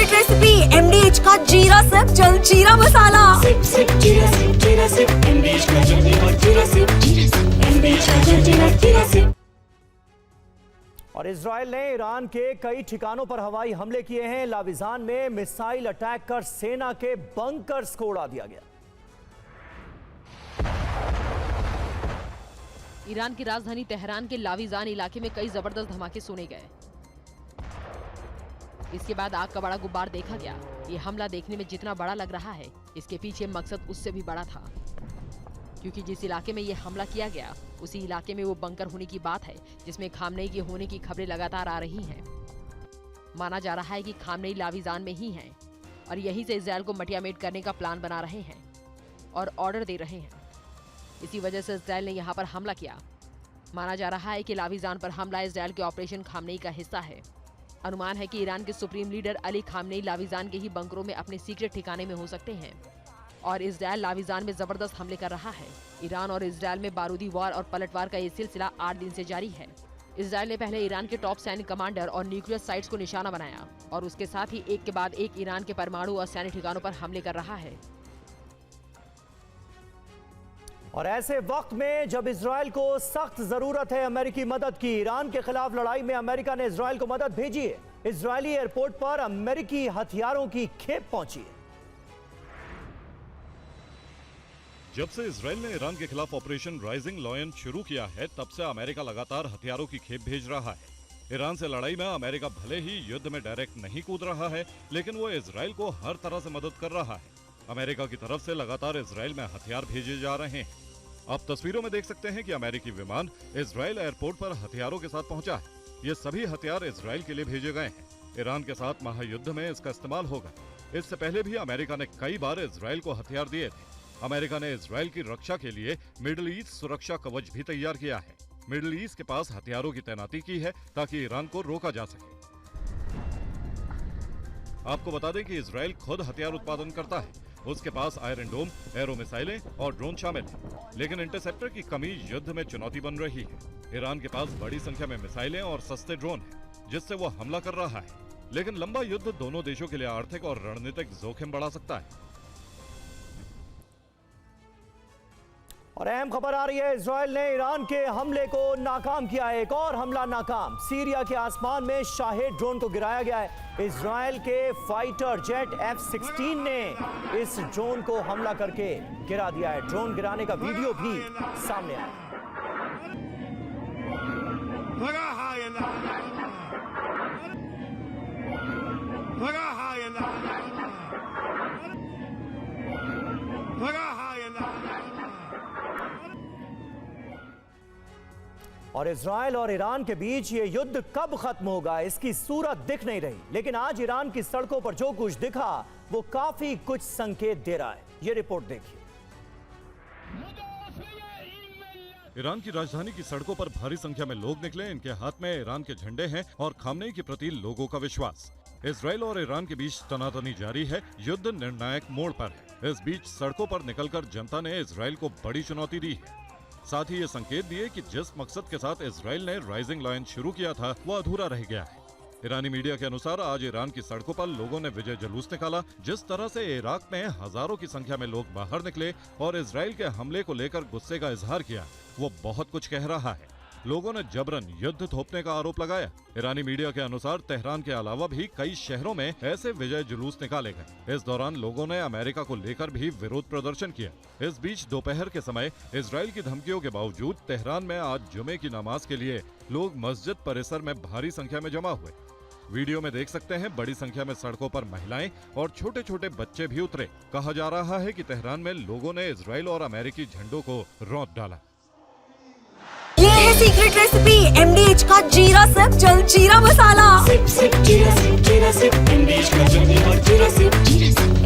Secret recipe MDH का जीरा SIP जल जीरा मसाला। सिप सिप जीरा सिप MDH का जल्दी और जीरा सिप MDH का जल जीरा सिप। और इजराइल ने ईरान के कई ठिकानों पर हवाई हमले किए हैं। लाविजान में मिसाइल अटैक कर सेना के बंकर्स को उड़ा दिया गया। ईरान की राजधानी तेहरान के लाविजान इलाके में कई जबरदस्त धमाके सुने गए। इसके बाद आग का बड़ा गुब्बार देखा गया। ये हमला देखने में जितना बड़ा लग रहा है, इसके पीछे मकसद उससे भी बड़ा था, क्योंकि जिस इलाके में ये हमला किया गया उसी इलाके में वो बंकर होने की बात है, जिसमें खामनेई के होने की खबरें लगातार आ रही हैं। माना जा रहा है कि खामनेई लाविजान में ही हैं और यहीं से इजराइल को मटियामेट करने का प्लान बना रहे हैं और ऑर्डर दे रहे हैं। इसी वजह से इजराइल ने यहाँ पर हमला किया। माना जा रहा है कि लाविजान पर हमला इजराइल के ऑपरेशन खामनेई का हिस्सा है। अनुमान है कि ईरान के सुप्रीम लीडर अली खामनेई लाविजान के ही बंकरों में अपने सीक्रेट ठिकाने में हो सकते हैं और इजराइल लाविजान में जबरदस्त हमले कर रहा है। ईरान और इजराइल में बारूदी वार और पलटवार का ये सिलसिला 8 दिन से जारी है। इजराइल ने पहले ईरान के टॉप सैन्य कमांडर और न्यूक्लियर साइट्स को निशाना बनाया और उसके साथ ही एक के बाद एक ईरान के परमाणु और सैन्य ठिकानों पर हमले कर रहा है। और ऐसे वक्त में जब इजराइल को सख्त जरूरत है अमेरिकी मदद की, ईरान के खिलाफ लड़ाई में अमेरिका ने इजराइल को मदद भेजी है। इजरायली एयरपोर्ट पर अमेरिकी हथियारों की खेप पहुंची है। जब से इजराइल ने ईरान के खिलाफ ऑपरेशन राइजिंग लायन शुरू किया है, तब से अमेरिका लगातार हथियारों की खेप भेज रहा है। ईरान से लड़ाई में अमेरिका भले ही युद्ध में डायरेक्ट नहीं कूद रहा है, लेकिन वो इजराइल को हर तरह से मदद कर रहा है। अमेरिका की तरफ से लगातार इजराइल में हथियार भेजे जा रहे हैं। आप तस्वीरों में देख सकते हैं कि अमेरिकी विमान इजराइल एयरपोर्ट पर हथियारों के साथ पहुंचा है। ये सभी हथियार इजराइल के लिए भेजे गए हैं। ईरान के साथ महायुद्ध में इसका इस्तेमाल होगा। इससे पहले भी अमेरिका ने कई बार इजराइल को हथियार दिए थे। अमेरिका ने इजराइल की रक्षा के लिए मिडिल ईस्ट सुरक्षा कवच भी तैयार किया है। मिडिल ईस्ट के पास हथियारों की तैनाती की है ताकि ईरान को रोका जा सके। आपको बता दें कि इजराइल खुद हथियार उत्पादन करता है। उसके पास आयरन डोम, एरो मिसाइलें और ड्रोन शामिल हैं। लेकिन इंटरसेप्टर की कमी युद्ध में चुनौती बन रही है। ईरान के पास बड़ी संख्या में मिसाइलें और सस्ते ड्रोन हैं, जिससे वो हमला कर रहा है। लेकिन लंबा युद्ध दोनों देशों के लिए आर्थिक और रणनीतिक जोखिम बढ़ा सकता है। और अहम खबर आ रही है, इजराइल ने ईरान के हमले को नाकाम किया है। एक और हमला नाकाम। सीरिया के आसमान में शाहेद ड्रोन को गिराया गया है। इजराइल के फाइटर जेट F-16 ने इस ड्रोन को हमला करके गिरा दिया है। ड्रोन गिराने का वीडियो भी सामने आया। और इजराइल और ईरान के बीच ये युद्ध कब खत्म होगा, इसकी सूरत दिख नहीं रही। लेकिन आज ईरान की सड़कों पर जो कुछ दिखा वो काफी कुछ संकेत दे रहा है। ये रिपोर्ट देखिए। ईरान की राजधानी की सड़कों पर भारी संख्या में लोग निकले। इनके हाथ में ईरान के झंडे हैं और खामनेई के प्रति लोगों का विश्वास। इजराइल और ईरान के बीच तनातनी जारी है। युद्ध निर्णायक मोड़ पर है। इस बीच सड़कों पर निकलकर जनता ने इजराइल को बड़ी चुनौती दी है। साथ ही ये संकेत दिए कि जिस मकसद के साथ इजराइल ने राइजिंग लायन शुरू किया था वो अधूरा रह गया है। ईरानी मीडिया के अनुसार आज ईरान की सड़कों पर लोगों ने विजय जुलूस निकाला। जिस तरह से इराक में हजारों की संख्या में लोग बाहर निकले और इजराइल के हमले को लेकर गुस्से का इजहार किया, वो बहुत कुछ कह रहा है। लोगों ने जबरन युद्ध थोपने का आरोप लगाया। ईरानी मीडिया के अनुसार तेहरान के अलावा भी कई शहरों में ऐसे विजय जुलूस निकाले गए। इस दौरान लोगों ने अमेरिका को लेकर भी विरोध प्रदर्शन किया। इस बीच दोपहर के समय इजराइल की धमकियों के बावजूद तेहरान में आज जुमे की नमाज के लिए लोग मस्जिद परिसर में भारी संख्या में जमा हुए। वीडियो में देख सकते हैं बड़ी संख्या में सड़कों पर महिलाएं और छोटे छोटे बच्चे भी उतरे। कहा जा रहा है कि तेहरान में लोगों ने इजराइल और अमेरिकी झंडों को रौंद डाला। ये है सीक्रेट रेसिपी MDH का जीरा सिप जल जीरा मसाला। सिप सिप जीरा सिप MDH का जल्दी और जीरा सिप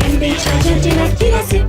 MDH का जल जीरा सिप।